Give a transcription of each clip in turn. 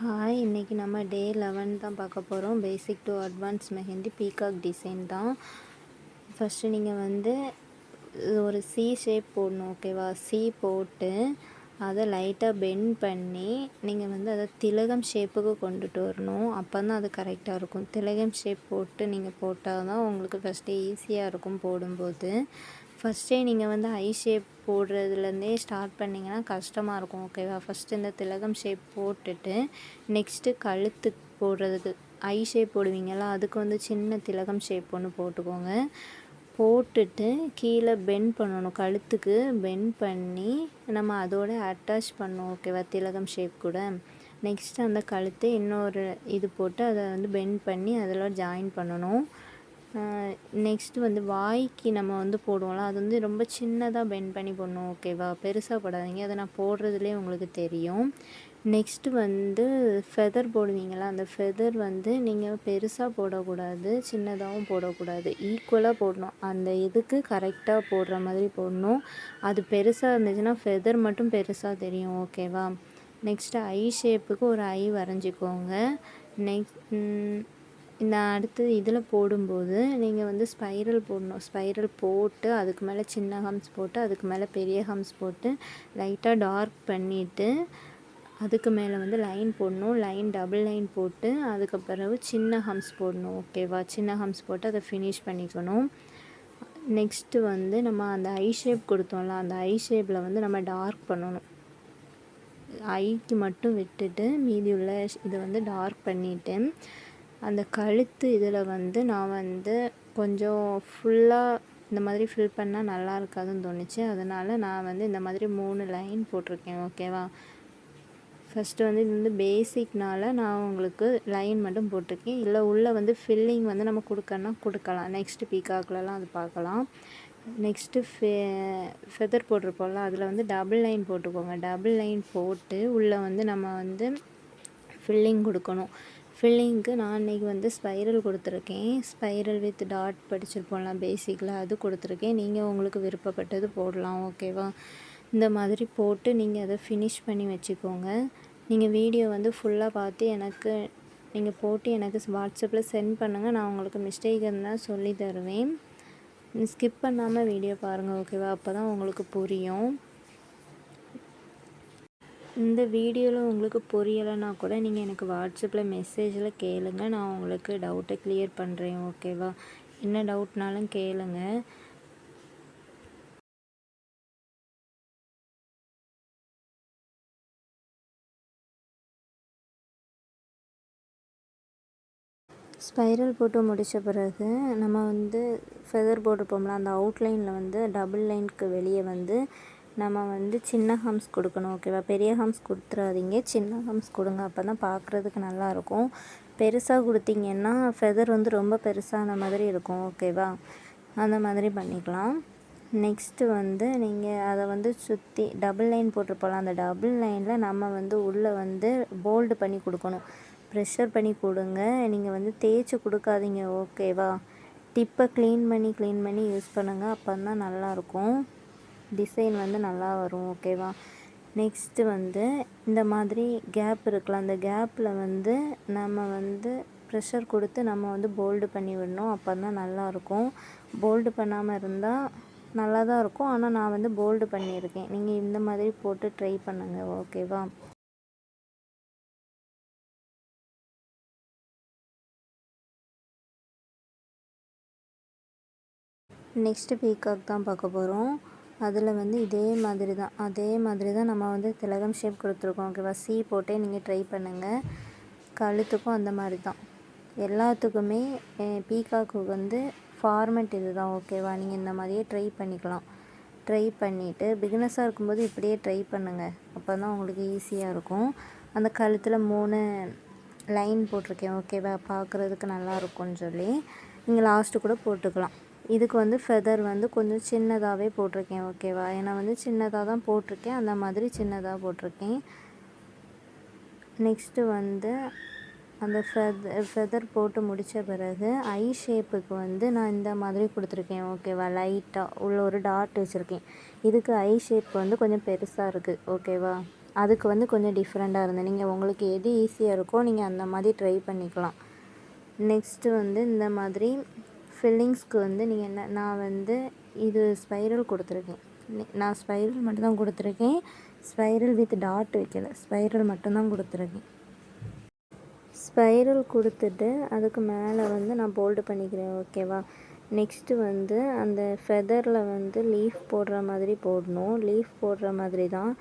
Hi, இன்றைக்கி நம்ம டே 11 தான் பார்க்க போகிறோம். Basic to advance mehndi peacock design தான். ஃபஸ்ட்டு நீங்கள் வந்து ஒரு சி ஷேப் போடணும், ஓகேவா? சி போட்டு அதை லைட்டாக பெண்ட் பண்ணி நீங்கள் வந்து அதை திலகம் ஷேப்புக்கு கொண்டுட்டு வரணும். அப்போ தான் அது கரெக்டாக இருக்கும். திலகம் ஷேப் போட்டு நீங்கள் போட்டால் தான் உங்களுக்கு ஃபஸ்ட்டு ஈஸியாக இருக்கும் போடும்போது. ஃபஸ்ட்டே நீங்கள் வந்து ஐ ஷேப் போடுறதுலேருந்தே ஸ்டார்ட் பண்ணிங்கன்னா கஷ்டமாக இருக்கும், ஓகேவா? ஃபஸ்ட்டு இந்த திலகம் ஷேப் போட்டுட்டு நெக்ஸ்ட்டு கழுத்துக்கு போடுறதுக்கு ஐ ஷேப் போடுவீங்களா, அதுக்கு வந்து சின்ன திலகம் ஷேப் ஒன்று போட்டுக்கோங்க. போட்டுட்டு கீழே பெண்ட் பண்ணணும், கழுத்துக்கு பெண்ட் பண்ணி நம்ம அதோட அட்டாச் பண்ணணும், ஓகேவா? திலகம் ஷேப் கூட. நெக்ஸ்ட்டு அந்த கழுத்து இன்னொரு இது போட்டு அதை வந்து பெண்ட் பண்ணி அதில் ஜாயின் பண்ணணும். நெக்ஸ்ட்டு வந்து வாய்க்கு நம்ம வந்து போடுவோம்ல, அது வந்து ரொம்ப சின்னதாக பெண்ட் பண்ணி போடணும், ஓகேவா? பெருசாக போடாதீங்க, அதை நான் போடுறதுலேயே உங்களுக்கு தெரியும். நெக்ஸ்ட்டு வந்து ஃபெதர் போடுவீங்களா, அந்த ஃபெதர் வந்து நீங்கள் பெருசாக போடக்கூடாது, சின்னதாகவும் போடக்கூடாது, ஈக்குவலாக போடணும். அந்த இதுக்கு கரெக்டாக போடுற மாதிரி போடணும். அது பெருசாக இருந்துச்சுன்னா ஃபெதர் மட்டும் பெருசாக தெரியும், ஓகேவா? நெக்ஸ்ட்டு ஐ ஷேப்புக்கு ஒரு ஐ வரைஞ்சிக்கோங்க. இந்த அடுத்து இதில் போடும்போது நீங்கள் வந்து ஸ்பைரல் போடணும். ஸ்பைரல் போட்டு அதுக்கு மேலே சின்ன ஹம்ஸ் போட்டு அதுக்கு மேலே பெரிய ஹம்ஸ் போட்டு லைட்டாக டார்க் பண்ணிவிட்டு அதுக்கு மேலே வந்து லைன் போடணும். லைன் டபுள் லைன் போட்டு அதுக்கு பிறகு சின்ன ஹம்ஸ் போடணும், ஓகேவா? சின்ன ஹம்ஸ் போட்டு அதை ஃபினிஷ் பண்ணிக்கணும். நெக்ஸ்ட்டு வந்து நம்ம அந்த ஐ ஷேப் கொடுத்தோம்ல, அந்த ஐ ஷேப்பில் வந்து நம்ம டார்க் பண்ணணும். ஐக்கு மட்டும் விட்டுட்டு மீதி உள்ள இதை வந்து டார்க் பண்ணிவிட்டு அந்த கழுத்து இதில் வந்து நான் வந்து கொஞ்சம் ஃபுல்லாக இந்த மாதிரி ஃபில் பண்ணால் நல்லா இருக்காதுன்னு தோணுச்சு. அதனால் நான் வந்து இந்த மாதிரி 3 லைன் போட்டிருக்கேன், ஓகேவா? ஃபஸ்ட்டு வந்து இது வந்து பேசிக்னால் நான் உங்களுக்கு லைன் மட்டும் போட்டிருக்கேன். இல்லை உள்ளே வந்து ஃபில்லிங் வந்து நம்ம கொடுக்கலாம். நெக்ஸ்ட்டு பீகாக்லலாம் அது பார்க்கலாம். நெக்ஸ்ட்டு ஃபெதர் போட்டிருப்போம்ல, அதில் வந்து டபுள் லைன் போட்டுக்கோங்க. டபுள் லைன் போட்டு உள்ளே வந்து நம்ம வந்து ஃபில்லிங் கொடுக்கணும். ஃபில்லிங்க்கு நான் இன்றைக்கி வந்து ஸ்பைரல் கொடுத்துருக்கேன். ஸ்பைரல் வித் டாட் படிச்சிருப்போம்ல பேசிக்கில், அது கொடுத்துருக்கேன். நீங்கள் உங்களுக்கு விருப்பப்பட்டது போடலாம், ஓகேவா? இந்த மாதிரி போட்டு நீங்கள் அதை ஃபினிஷ் பண்ணி வச்சுக்கோங்க. நீங்கள் வீடியோ வந்து ஃபுல்லாக பார்த்து நீங்கள் போட்டு எனக்கு வாட்ஸ்அப்பில் சென்ட் பண்ணுங்கள். நான் உங்களுக்கு மிஸ்டேக் இருந்தால் சொல்லி தருவேன். ஸ்கிப் பண்ணாமல் வீடியோ பாருங்கள், ஓகேவா? அப்போ தான் உங்களுக்கு புரியும். இந்த வீடியோவில் உங்களுக்கு புரியலைன்னா கூட நீங்கள் எனக்கு வாட்ஸ்அப்பில் மெசேஜில் கேளுங்க. நான் உங்களுக்கு டவுட்டை கிளியர் பண்ணுறேன், ஓகேவா? என்ன டவுட்னாலும் கேளுங்க. ஸ்பைரல் போட்டு முடித்த பிறகு நம்ம வந்து ஃபெதர் போட்டிருப்போம்ல, அந்த அவுட்லைனில் வந்து டபுள் லைனுக்கு வெளியே வந்து நம்ம வந்து சின்ன ஹம்ஸ் கொடுக்கணும், ஓகேவா? பெரிய ஹம்ஸ் கொடுத்துறாதீங்க, சின்ன ஹம்ஸ் கொடுங்க. அப்போ தான் பார்க்குறதுக்கு நல்லாயிருக்கும். பெருசாக கொடுத்தீங்கன்னா ஃபெதர் வந்து ரொம்ப பெருசான மாதிரி இருக்கும், ஓகேவா? அந்த மாதிரி பண்ணிக்கலாம். நெக்ஸ்ட்டு வந்து நீங்கள் அதை வந்து சுற்றி டபுள் லைன் போட்டிருப்போம்ல, அந்த டபுள் லைனில் நம்ம வந்து உள்ளே வந்து போல்டு பண்ணி கொடுக்கணும். ப்ரெஷர் பண்ணி கொடுங்க. நீங்கள் வந்து தேய்ச்சி கொடுக்காதீங்க, ஓகேவா? டிப்பை க்ளீன் பண்ணி யூஸ் பண்ணுங்கள். அப்போ தான் நல்லாயிருக்கும், டிசைன் வந்து நல்லா வரும், ஓகேவா? நெக்ஸ்ட்டு வந்து இந்த மாதிரி கேப் இருக்குல்ல, அந்த கேப்பில் வந்து நம்ம வந்து ப்ரெஷர் கொடுத்து நம்ம வந்து போல்டு பண்ணி விடணும். அப்போ தான் நல்லாயிருக்கும். போல்டு பண்ணாமல் இருந்தால் நல்லா தான் இருக்கும், ஆனால் நான் வந்து போல்டு பண்ணியிருக்கேன். நீங்கள் இந்த மாதிரி போட்டு ட்ரை பண்ணுங்கள், ஓகேவா? நெக்ஸ்ட்டு பீகாக் தான் பார்க்க போகிறோம். அதில் வந்து அதே மாதிரி தான் நம்ம வந்து திலகம் ஷேப் கொடுத்துருக்கோம், ஓகேவா? சி போட்டே நீங்கள் ட்ரை பண்ணுங்கள். கழுத்துக்கும் அந்த மாதிரி தான். எல்லாத்துக்குமே பீகாக்கு வந்து ஃபார்மெட் இது தான், ஓகேவா? நீங்கள் இந்த மாதிரியே ட்ரை பண்ணிக்கலாம். ட்ரை பண்ணிவிட்டு பிகினஸாக இருக்கும்போது இப்படியே ட்ரை பண்ணுங்கள். அப்போ தான் உங்களுக்கு ஈஸியாக இருக்கும். அந்த கழுத்தில் 3 லைன் போட்டிருக்கேன், ஓகேவா? பார்க்குறதுக்கு நல்லா இருக்கும்னு சொல்லி நீங்கள் லாஸ்ட்டு கூட போட்டுக்கலாம். இதுக்கு வந்து ஃபெதர் வந்து கொஞ்சம் சின்னதாகவே போட்டிருக்கேன், ஓகேவா? ஏன்னா வந்து சின்னதாக தான் போட்டிருக்கேன், அந்த மாதிரி சின்னதாக போட்டிருக்கேன். நெக்ஸ்ட்டு வந்து அந்த ஃபெதர் போட்டு முடித்த பிறகு ஐ ஷேப்புக்கு வந்து நான் இந்த மாதிரி கொடுத்துருக்கேன், ஓகேவா? லைட்டாக உள்ள ஒரு டாட் வச்சுருக்கேன். இதுக்கு ஐ ஷேப் வந்து கொஞ்சம் பெருசாக இருக்குது, ஓகேவா? அதுக்கு வந்து கொஞ்சம் டிஃப்ரெண்ட்டாக இருந்தது. நீங்கள் உங்களுக்கு எது ஈஸியாக இருக்கோ நீங்கள் அந்த மாதிரி ட்ரை பண்ணிக்கலாம். நெக்ஸ்ட்டு வந்து இந்த மாதிரி ஃபில்லிங்ஸ்க்கு வந்து நீங்கள் என்ன, நான் வந்து இது ஸ்பைரல் கொடுத்துருக்கேன். நான் ஸ்பைரல் மட்டும்தான் கொடுத்துருக்கேன். ஸ்பைரல் வித் டாட் வைக்கல, ஸ்பைரல் மட்டும்தான் கொடுத்துருக்கேன். ஸ்பைரல் கொடுத்துட்டு அதுக்கு மேலே வந்து நான் போல்டு பண்ணிக்கிறேன். ஓகேவா. நெக்ஸ்ட்டு வந்து அந்த ஃபெதரில் வந்து லீஃப் போடுற மாதிரி போடணும். லீஃப் போடுற மாதிரி தான்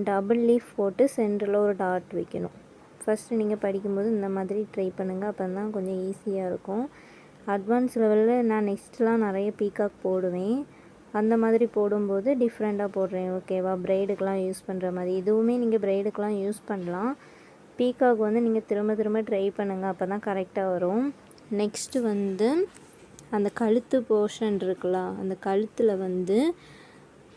டபுள் லீஃப் போட்டு சென்டரில் ஒரு டாட் வைக்கணும். ஃபஸ்ட்டு நீங்கள் படிக்கும்போது இந்த மாதிரி ட்ரை பண்ணுங்கள், அப்போ தான் கொஞ்சம் ஈஸியாக இருக்கும். அட்வான்ஸ் லெவலில் நான் நெக்ஸ்ட்லாம் நிறைய பீகாக் போடுவேன். அந்த மாதிரி போடும்போது டிஃப்ரெண்ட்டாக போடுறேன். ஓகேவா. ப்ரைடுக்கெலாம் யூஸ் பண்ணுற மாதிரி இதுவுமே நீங்கள் ப்ரைடுக்கெலாம் யூஸ் பண்ணலாம். பீகாக் வந்து நீங்கள் திரும்ப திரும்ப ட்ரை பண்ணுங்கள், அப்போ தான் கரெக்டாக வரும். நெக்ஸ்ட்டு வந்து அந்த கழுத்து போர்ஷன் இருக்குல்ல, அந்த கழுத்தில் வந்து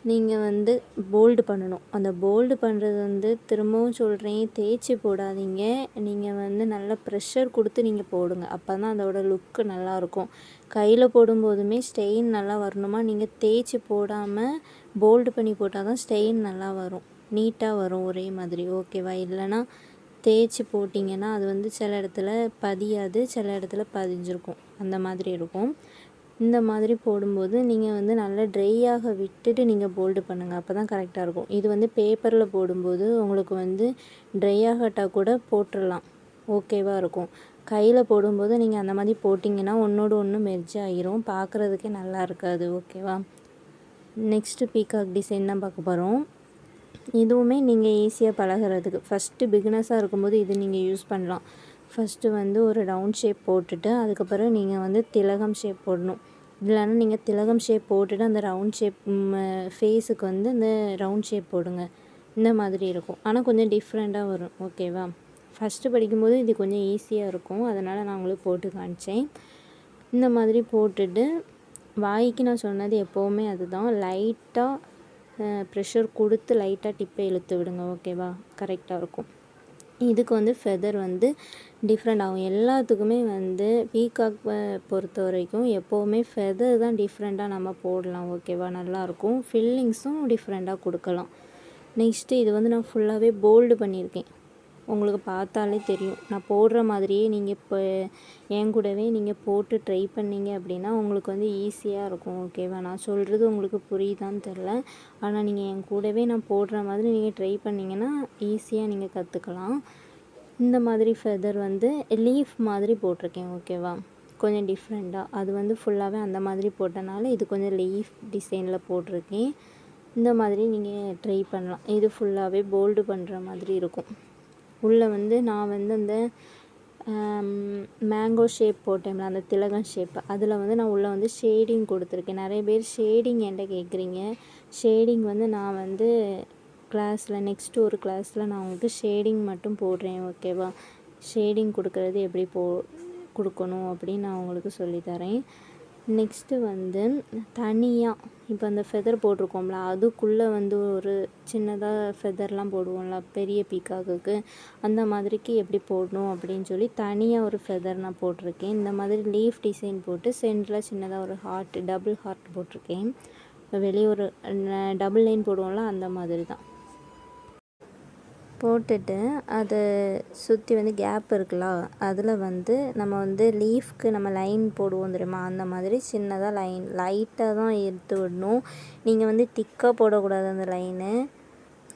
நீங்கள் வந்து போல்டு பண்ணணும். அந்த போல்டு பண்ணுறது வந்து திரும்பவும் சொல்கிறேன், தேய்ச்சி போடாதீங்க. நீங்கள் வந்து நல்லா ப்ரெஷர் கொடுத்து நீங்கள் போடுங்க, அப்போ தான் அதோட லுக்கு நல்லாயிருக்கும். கையில் போடும்போதுமே ஸ்டெயின் நல்லா வரணுமா, நீங்கள் தேய்ச்சி போடாமல் போல்டு பண்ணி போட்டால் தான் ஸ்டெயின் நல்லா வரும், நீட்டாக வரும் ஒரே மாதிரி. ஓகேவா. இல்லைனா தேய்ச்சி போட்டிங்கன்னா அது வந்து சில இடத்துல பதியாது, சில இடத்துல பதிஞ்சிருக்கும், அந்த மாதிரி இருக்கும். இந்த மாதிரி போடும்போது நீங்கள் வந்து நல்லா ட்ரையாக விட்டுட்டு நீங்கள் போல்டு பண்ணுங்கள், அப்போ தான் கரெக்டாக இருக்கும். இது வந்து பேப்பரில் போடும்போது உங்களுக்கு வந்து ட்ரை ஆகட்டால் கூட போட்டுடலாம், ஓகேவாக இருக்கும். கையில் போடும்போது நீங்கள் அந்த மாதிரி போட்டிங்கன்னா ஒன்றோடு ஒன்று மெர்ஜ் ஆகிரும், பார்க்குறதுக்கே நல்லா இருக்காது. ஓகேவா. நெக்ஸ்ட்டு பீகாக் டிசைன் தான் பார்க்க போகிறோம். இதுவுமே நீங்கள் ஈஸியாக பழகிறதுக்கு ஃபஸ்ட்டு பிகினர்ஸாக இருக்கும்போது இது நீங்கள் யூஸ் பண்ணலாம். ஃபஸ்ட்டு வந்து ஒரு ரவுண்ட் ஷேப் போட்டுட்டு அதுக்கப்புறம் நீங்கள் வந்து திலகம் ஷேப் போடணும். இல்லைன்னா நீங்கள் திலகம் ஷேப் போட்டுட்டு அந்த ரவுண்ட் ஷேப் ஃபேஸுக்கு வந்து இந்த ரவுண்ட் ஷேப் போடுங்க. இந்த மாதிரி இருக்கும், ஆனால் கொஞ்சம் டிஃப்ரெண்ட்டாக வரும். ஓகேவா. ஃபஸ்ட்டு படிக்கும்போது இது கொஞ்சம் ஈஸியாக இருக்கும், அதனால் நான் உங்களுக்கு போட்டு காமிச்சேன். இந்த மாதிரி போட்டுட்டு வாய்க்கு நான் சொன்னது எப்போவுமே அதுதான், லைட்டாக ப்ரெஷர் கொடுத்து லைட்டாக டிப்பை இழுத்து விடுங்க. ஓகேவா. கரெக்டாக இருக்கும். இதுக்கு வந்து ஃபெதர் வந்து டிஃப்ரெண்ட் ஆகும். எல்லாத்துக்குமே வந்து பீகாக் பொறுத்த வரைக்கும் எப்போவுமே ஃபெதர் தான் டிஃப்ரெண்ட்டாக நம்ம போடலாம். ஓகேவா. நல்லாயிருக்கும். ஃபில்லிங்ஸும் டிஃப்ரெண்ட்டாக கொடுக்கலாம். நெக்ஸ்ட்டு இது வந்து நான் ஃபுல்லாகவே போல்டு பண்ணியிருக்கேன், உங்களுக்கு பார்த்தாலே தெரியும். நான் போடுற மாதிரியே நீங்கள் இப்போ என் கூடவே நீங்கள் போட்டு ட்ரை பண்ணிங்க அப்படின்னா உங்களுக்கு வந்து ஈஸியாக இருக்கும். ஓகேவா. நான் சொல்கிறது உங்களுக்கு புரியுதான்னு தெரில, ஆனால் நீங்கள் என் கூடவே நான் போடுற மாதிரி நீங்கள் ட்ரை பண்ணிங்கன்னா ஈஸியாக நீங்கள் கற்றுக்கலாம். இந்த மாதிரி ஃபெதர் வந்து லீஃப் மாதிரி போட்டிருக்கேன். ஓகேவா. கொஞ்சம் டிஃப்ரெண்ட்டாக அது வந்து ஃபுல்லாகவே அந்த மாதிரி போட்டனால இது கொஞ்சம் லீஃப் டிசைனில் போட்டிருக்கேன். இந்த மாதிரி நீங்கள் ட்ரை பண்ணலாம். இது ஃபுல்லாகவே போல்டு பண்ணுற மாதிரி இருக்கும். உள்ளே வந்து நான் வந்து அந்த மேங்கோ ஷேப் போட்டேன்ல, அந்த திலகம் ஷேப், அதில் வந்து நான் உள்ளே வந்து ஷேடிங் கொடுத்துருக்கேன். நிறைய பேர் ஷேடிங் என்கிட்ட கேட்குறீங்க. ஷேடிங் வந்து நான் வந்து கிளாஸில் நெக்ஸ்ட்டு ஒரு கிளாஸில் நான் உங்களுக்கு ஷேடிங் மட்டும் போடுறேன். ஓகேவா. ஷேடிங் கொடுக்குறது எப்படி கொடுக்கணும் அப்படின்னு நான் உங்களுக்கு சொல்லித்தரேன். நெக்ஸ்ட்டு வந்து தனியாக இப்போ அந்த ஃபெதர் போட்டிருக்கோம்ல, அதுக்குள்ளே வந்து ஒரு சின்னதாக ஃபெதர்லாம் போடுவோம்ல பெரிய பீகாக்குக்கு, அந்த மாதிரிக்கு எப்படி போடணும் அப்படின்னு சொல்லி தனியாக ஒரு ஃபெதர் நான் போட்டிருக்கேன். இந்த மாதிரி லீஃப் டிசைன் போட்டு சென்டரில் சின்னதாக ஒரு ஹார்ட், டபுள் ஹார்ட் போட்டிருக்கேன். வெளியே ஒரு டபுள் லைன் போடுவோம்ல, அந்த மாதிரி தான் போட்டுட்டு அதை சுற்றி வந்து கேப் இருக்குல்ல, அதில் வந்து நம்ம வந்து லீஃப்க்கு நம்ம லைன் போடுவோம் தெரியுமா, அந்த மாதிரி சின்னதாக லைட்டாக தான் எடுத்து விடணும். நீங்கள் வந்து திக்காக போடக்கூடாது, அந்த லைனு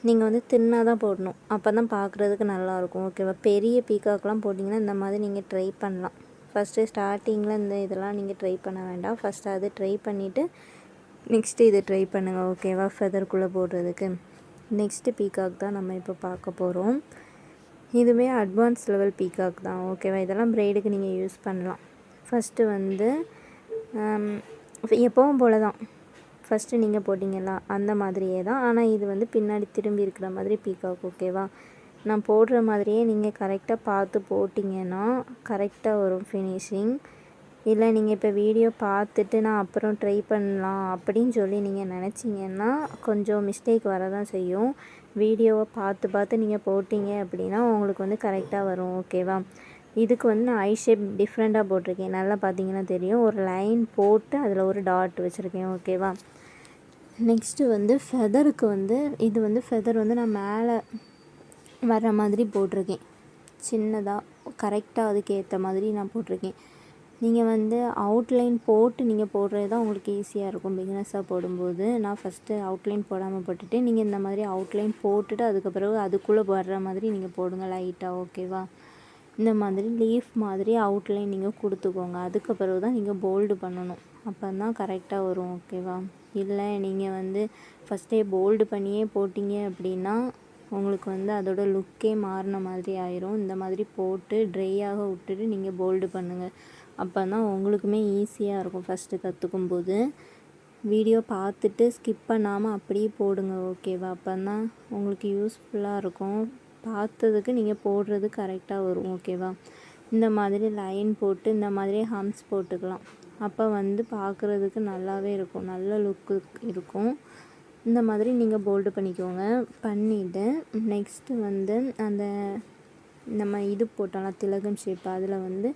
நீங்கள் வந்து தின்னாக தான் போடணும், அப்போ தான் பார்க்குறதுக்கு நல்லாயிருக்கும். ஓகேவா. பெரிய பீகாக்கெலாம் போட்டிங்கன்னா இந்த மாதிரி நீங்கள் ட்ரை பண்ணலாம். ஃபஸ்ட்டு ஸ்டார்டிங்கில் இந்த இதெல்லாம் நீங்கள் ட்ரை பண்ண வேண்டாம், ஃபஸ்ட்டு அது ட்ரை பண்ணிவிட்டு நெக்ஸ்ட்டு இதை ட்ரை பண்ணுங்கள். ஓகேவா. ஃபெதர்க்குள்ளே போடுறதுக்கு நெக்ஸ்ட்டு பீகாக் தான் நம்ம இப்போ பார்க்க போகிறோம். இதுவே அட்வான்ஸ் லெவல் பீகாக் தான். ஓகேவா. இதெல்லாம் ப்ரைடுக்கு நீங்கள் யூஸ் பண்ணலாம். ஃபஸ்ட்டு வந்து எப்பவும் போல தான் ஃபஸ்ட்டு நீங்கள் போட்டிங்களா அந்த மாதிரியே தான், ஆனால் இது வந்து பின்னாடி திரும்பி இருக்கிற மாதிரி பீகாக். ஓகேவா. நான் போடுற மாதிரியே நீங்கள் கரெக்டாக பார்த்து போட்டிங்கன்னா கரெக்டாக வரும் ஃபினிஷிங். இல்லை நீங்கள் இப்போ வீடியோ பார்த்துட்டு நான் அப்புறம் ட்ரை பண்ணலாம் அப்படின்னு சொல்லி நீங்கள் நினச்சிங்கன்னா கொஞ்சம் மிஸ்டேக் வர தான் செய்யும். வீடியோவை பார்த்து நீங்கள் போட்டிங்க அப்படின்னா உங்களுக்கு வந்து கரெக்டாக வரும். ஓகேவா. இதுக்கு வந்து நான் ஐ ஷேப் டிஃப்ரெண்ட்டாக போட்டிருக்கேன், நல்லா பார்த்தீங்கன்னா தெரியும். ஒரு லைன் போட்டு அதில் ஒரு டாட் வச்சுருக்கேன். ஓகேவா. நெக்ஸ்ட்டு வந்து ஃபெதருக்கு வந்து இது வந்து ஃபெதர் வந்து நான் மேலே வர்ற மாதிரி போட்டிருக்கேன். சின்னதாக கரெக்டாக அதுக்கு ஏற்ற மாதிரி நான் போட்டிருக்கேன். நீங்கள் வந்து அவுட்லைன் போட்டு நீங்கள் போடுறது தான் உங்களுக்கு ஈஸியாக இருக்கும் பிகினர்ஸாக போடும்போது. நான் ஃபஸ்ட்டு அவுட்லைன் போடாமல் போட்டுட்டு நீங்கள் இந்த மாதிரி அவுட்லைன் போட்டுட்டு அதுக்கு பிறகு அதுக்குள்ளே வர்ற மாதிரி நீங்கள் போடுங்க லைட்டாக. ஓகேவா? இந்த மாதிரி லீஃப் மாதிரி அவுட்லைன் நீங்கள் கொடுத்துக்கோங்க. அதுக்கு பிறகு தான் நீங்கள் போல்டு பண்ணணும். அப்போ தான் கரெக்டாக வரும். ஓகேவா? இல்லை நீங்கள் வந்து ஃபஸ்ட்டே போல்டு பண்ணியே போட்டிங்க அப்படின்னா உங்களுக்கு வந்து அதோட லுக்கே மாறின மாதிரி ஆயிரும். இந்த மாதிரி போட்டு ட்ரையாக விட்டுட்டு நீங்கள் போல்டு பண்ணுங்கள். அப்போ தான் உங்களுக்குமே ஈஸியாக இருக்கும் ஃபஸ்ட்டு கற்றுக்கும்போது. வீடியோ பார்த்துட்டு ஸ்கிப் பண்ணாமல் அப்படியே போடுங்க. ஓகேவா? அப்போ தான் உங்களுக்கு யூஸ்ஃபுல்லாக இருக்கும். பார்த்ததுக்கு நீங்கள் போடுறது கரெக்டாக வரும். ஓகேவா? இந்த மாதிரி லைன் போட்டு இந்த மாதிரி ஹம்ஸ் போட்டுக்கலாம். அப்போ வந்து பார்க்குறதுக்கு நல்லாவே இருக்கும், நல்ல லுக்கு இருக்கும். இந்த மாதிரி நீங்கள் போல்டு பண்ணிக்கோங்க. பண்ணிவிட்டு நெக்ஸ்ட்டு வந்து அந்த நம்ம இது போட்டோம்ல திலகம் ஷேப், அதில் வந்து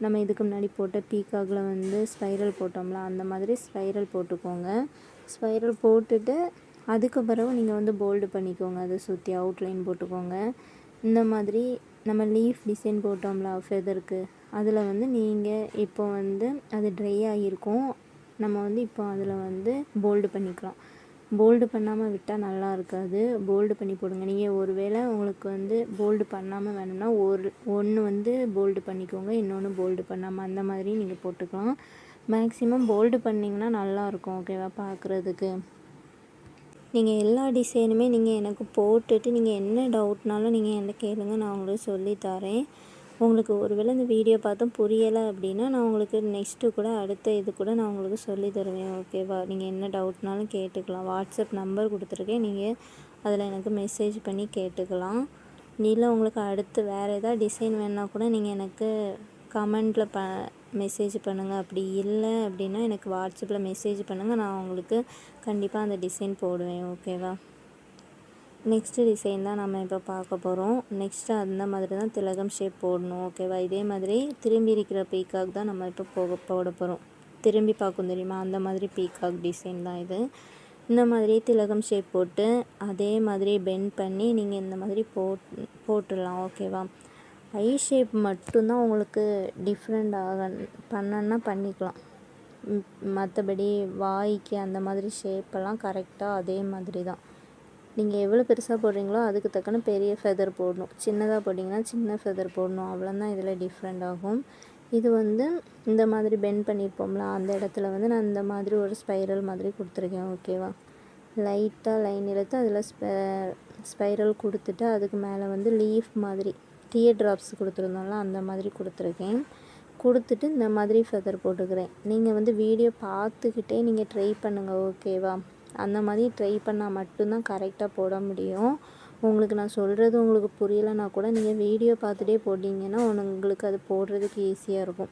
நம்ம இதுக்கு முன்னாடி போட்ட பீகாக்கில் வந்து ஸ்பைரல் போட்டோம்ல, அந்த மாதிரி ஸ்பைரல் போட்டுக்கோங்க. ஸ்பைரல் போட்டுட்டு அதுக்கு பிறகு நீங்கள் வந்து போல்டு பண்ணிக்கோங்க. அதை சுற்றி அவுட்லைன் போட்டுக்கோங்க. இந்த மாதிரி நம்ம லீஃப் டிசைன் போட்டோம்ல ஃபெதருக்கு, அதில் வந்து நீங்கள் இப்போ வந்து அது ட்ரை ஆகியிருக்கும். நம்ம வந்து இப்போ அதில் வந்து போல்டு பண்ணிக்கலாம். போல்டு பண்ணாமல் விட்டால் நல்லா இருக்காது. போல்டு பண்ணி போடுங்க. நீங்கள் ஒரு வேளை உங்களுக்கு வந்து போல்டு பண்ணாமல் வேணும்னா ஒன்று வந்து போல்டு பண்ணிக்கோங்க, இன்னொன்று போல்டு பண்ணாமல், அந்த மாதிரி நீங்கள் போட்டுக்கலாம். மேக்ஸிமம் போல்டு பண்ணிங்கன்னா நல்லாயிருக்கும். ஓகேவா? பார்க்குறதுக்கு. நீங்கள் எல்லா டிசைனுமே நீங்கள் எனக்கு போட்டுட்டு நீங்கள் என்ன டவுட்னாலும் நீங்கள் என்கிட்ட கேளுங்க, நான் உங்களுக்கு சொல்லித்தரேன். உங்களுக்கு ஒருவேளை இந்த வீடியோ பார்த்தும் புரியலை அப்படின்னா நான் உங்களுக்கு நெக்ஸ்ட்டு கூட அடுத்த இது கூட நான் உங்களுக்கு சொல்லி தருவேன். ஓகேவா? நீங்கள் என்ன டவுட்னாலும் கேட்டுக்கலாம். வாட்ஸ்அப் நம்பர் கொடுத்துருக்கேன், நீங்கள் அதில் எனக்கு மெசேஜ் பண்ணி கேட்டுக்கலாம். இல்லை உங்களுக்கு அடுத்து வேறு ஏதாவது டிசைன் வேணுன்னா கூட நீங்கள் எனக்கு கமெண்டில் மெசேஜ் பண்ணுங்கள். அப்படி இல்லை அப்படின்னா எனக்கு வாட்ஸ்அப்பில் மெசேஜ் பண்ணுங்கள், நான் உங்களுக்கு கண்டிப்பாக அந்த டிசைன் போடுவேன். ஓகேவா? நெக்ஸ்ட்டு டிசைன் தான் நம்ம இப்போ பார்க்க போகிறோம். நெக்ஸ்ட்டு அந்த மாதிரி தான் திலகம் ஷேப் போடணும். ஓகேவா? இதே மாதிரி திரும்பி இருக்கிற பீகாக் தான் நம்ம இப்போ போட போகிறோம். திரும்பி பார்க்கும் தெரியுமா, அந்த மாதிரி பீகாக் டிசைன் தான் இது. இந்த மாதிரி திலகம் ஷேப் போட்டு அதே மாதிரி பெண்ட் பண்ணி நீங்கள் இந்த மாதிரி போட்டுடலாம். ஓகேவா? ஐ ஷேப் மட்டும்தான் உங்களுக்கு டிஃப்ரெண்ட் பண்ணன்னா பண்ணிக்கலாம். மற்றபடி வாய்க்கு அந்த மாதிரி ஷேப்பெல்லாம் கரெக்டாக அதே மாதிரி தான். நீங்கள் எவ்வளோ பெருசாக போடுறீங்களோ அதுக்கு தக்கன பெரிய ஃபெதர் போடணும், சின்னதாக போட்டிங்கன்னா சின்ன ஃபெதர் போடணும். அவ்வளோதான் இதில் டிஃப்ரெண்ட் ஆகும். இது வந்து இந்த மாதிரி பெண்ட் பண்ணியிருப்போம்ல, அந்த இடத்துல வந்து நான் இந்த மாதிரி ஒரு ஸ்பைரல் மாதிரி கொடுத்துருக்கேன். ஓகேவா? லைட்டாக லைன் இழுத்து அதில் ஸ்பைரல் கொடுத்துட்டு அதுக்கு மேலே வந்து லீஃப் மாதிரி டியர் ட்ராப்ஸ் கொடுத்துருந்தோம்ல, அந்த மாதிரி கொடுத்துருக்கேன். கொடுத்துட்டு இந்த மாதிரி ஃபெதர் போட்டுக்கிறேன். நீங்கள் வந்து வீடியோ பார்த்துக்கிட்டே நீங்கள் ட்ரை பண்ணுங்கள். ஓகேவா? அந்த மாதிரி ட்ரை பண்ணால் மட்டும்தான் கரெக்டாக போட முடியும். உங்களுக்கு நான் சொல்கிறது உங்களுக்கு புரியலைன்னா கூட நீங்கள் வீடியோ பார்த்துட்டே போட்டிங்கன்னா உங்களுக்கு அது போடுறதுக்கு ஈஸியாக இருக்கும்.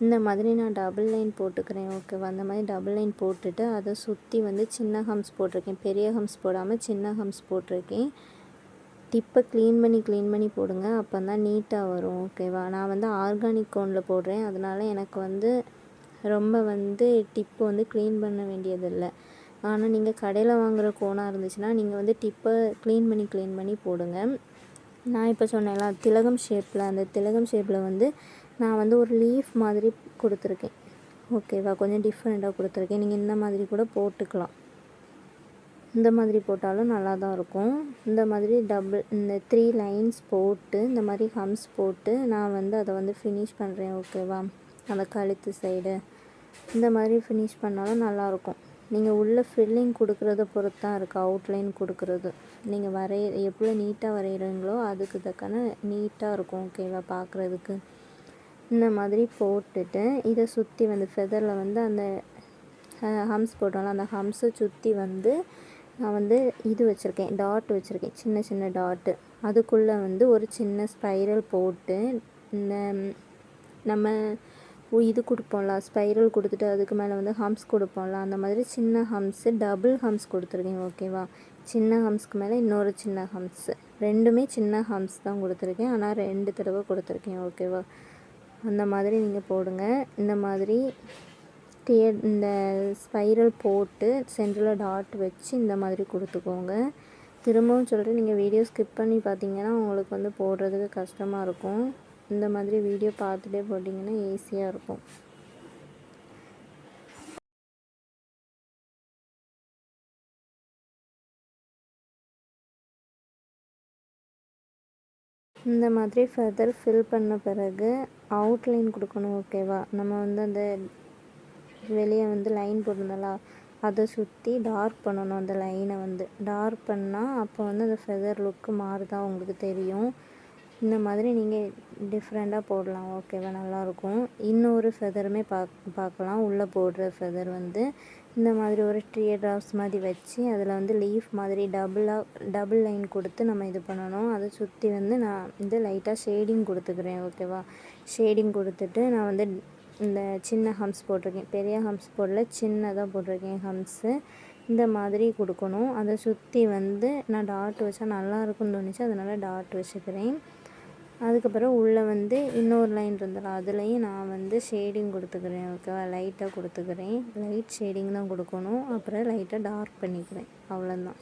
இந்த மாதிரி நான் டபுள் லைன் போட்டுக்கிறேன். ஓகேவா? அந்த மாதிரி டபுள் லைன் போட்டுட்டு அதை சுற்றி வந்து சின்ன ஹம்ஸ் போட்டிருக்கேன். பெரிய ஹம்ஸ் போடாமல் சின்ன ஹம்ஸ் போட்டிருக்கேன். டிப்பை க்ளீன் பண்ணி போடுங்க, அப்போ தான் நீட்டாக வரும். ஓகேவா? நான் வந்து ஆர்கானிக் கோனில் போடுறேன், அதனால் எனக்கு வந்து ரொம்ப வந்து டிப்பு வந்து க்ளீன் பண்ண வேண்டியதில்லை. ஆனால் நீங்கள் கடையில் வாங்குகிற கோனாக இருந்துச்சுன்னா நீங்கள் வந்து டிப்பை க்ளீன் பண்ணி போடுங்க. நான் இப்போ சொன்னேன்ல திலகம் ஷேப்பில், அந்த திலகம் ஷேப்பில் வந்து நான் வந்து ஒரு லீஃப் மாதிரி கொடுத்துருக்கேன். ஓகேவா? கொஞ்சம் டிஃப்ரெண்ட்டாக கொடுத்துருக்கேன். நீங்கள் இந்த மாதிரி கூட போட்டுக்கலாம். இந்த மாதிரி போட்டாலும் நல்லா தான் இருக்கும். இந்த மாதிரி இந்த 3 லைன்ஸ் போட்டு இந்த மாதிரி ஹம்ஸ் போட்டு நான் வந்து அதை வந்து ஃபினிஷ் பண்ணுறேன். ஓகேவா? அந்த கழுத்து சைடு இந்த மாதிரி ஃபினிஷ் பண்ணாலும் நல்லாயிருக்கும். நீங்கள் உள்ள ஃபில்லிங் கொடுக்குறத பொறுத்து தான் இருக்குது அவுட்லைன் கொடுக்குறது. நீங்கள் எவ்வளோ நீட்டாக வரைகிறீங்களோ அதுக்கு தக்கன நீட்டாக இருக்கும். ஓகேவா? பார்க்குறதுக்கு. இந்த மாதிரி போட்டுட்டு இதை சுற்றி வந்து ஃபெதரில் வந்து அந்த ஹம்ஸ் போட்டோம்ல, அந்த ஹம்ஸை சுற்றி வந்து நான் வந்து இது வச்சுருக்கேன், டாட் வச்சுருக்கேன், சின்ன சின்ன டாட்டு. அதுக்குள்ளே வந்து ஒரு சின்ன ஸ்பைரல் போட்டு இந்த நம்ம இது கொடுப்போம்ல, ஸ்பைரல் கொடுத்துட்டு அதுக்கு மேலே வந்து ஹம்ஸ் கொடுப்போம்ல, அந்த மாதிரி சின்ன ஹம்ஸு டபுள் ஹம்ஸ் கொடுத்துருக்கேன். ஓகேவா? சின்ன ஹம்ஸ்க்கு மேலே இன்னொரு சின்ன ஹம்ஸு, ரெண்டுமே சின்ன ஹம்ஸ் தான் கொடுத்துருக்கேன், ஆனால் 2 தடவை கொடுத்துருக்கேன். ஓகேவா? அந்த மாதிரி நீங்கள் போடுங்க. இந்த மாதிரி இந்த ஸ்பைரல் போட்டு சென்டரில் டாட் வச்சு இந்த மாதிரி கொடுத்துக்கோங்க. திரும்பவும் சொல்கிறேன், நீங்கள் வீடியோ ஸ்கிப் பண்ணி பார்த்தீங்கன்னா உங்களுக்கு வந்து போடுறதுக்கு கஷ்டமாக இருக்கும். இந்த மாதிரி வீடியோ பார்த்துட்டே போட்டிங்கன்னா ஈஸியாக இருக்கும். இந்த மாதிரி ஃபெதர் ஃபில் பண்ண பிறகு அவுட்லைன் கொடுக்கணும். ஓகேவா? நம்ம வந்து அந்த வெளியே வந்து லைன் போட்டிருந்தோம்ல, அதை சுற்றி டார்க் பண்ணணும். அந்த லைனை வந்து டார்க் பண்ணால் அப்போ வந்து அந்த ஃபெதர் லுக்கு மாறுதா உங்களுக்கு தெரியும். இந்த மாதிரி நீங்கள் டிஃப்ரெண்ட்டாக போடலாம். ஓகேவா? நல்லாயிருக்கும். இன்னொரு ஃபெதருமே பார்க்கலாம். உள்ளே போடுற ஃபெதர் வந்து இந்த மாதிரி ஒரு டியர் ட்ராப்ஸ் மாதிரி வச்சு அதில் வந்து லீஃப் மாதிரி டபுள் லைன் கொடுத்து நம்ம இது பண்ணணும். அதை சுற்றி வந்து நான் வந்து லைட்டாக ஷேடிங் கொடுத்துக்கிறேன். ஓகேவா? ஷேடிங் கொடுத்துட்டு நான் வந்து இந்த சின்ன ஹம்ஸ் போட்டிருக்கேன். பெரிய ஹம்ஸ் போடல, சின்னதாக போட்டிருக்கேன் ஹம்ஸு. இந்த மாதிரி கொடுக்கணும். அதை சுற்றி வந்து நான் டாட் வச்சா நல்லாயிருக்குன்னு தோணுச்சு, அதனால் டாட் வச்சுக்கிறேன். அதுக்கப்புறம் உள்ளே வந்து இன்னொரு லைன் இருந்தல, அதுலேயும் நான் வந்து ஷேடிங் கொடுத்துக்கிறேன். ஓகேவா? லைட்டாக கொடுத்துக்கிறேன். லைட் ஷேடிங் தான் கொடுக்கணும். அப்புறம் லைட்டாக டார்க் பண்ணிக்கிறேன். அவ்வளோதான்.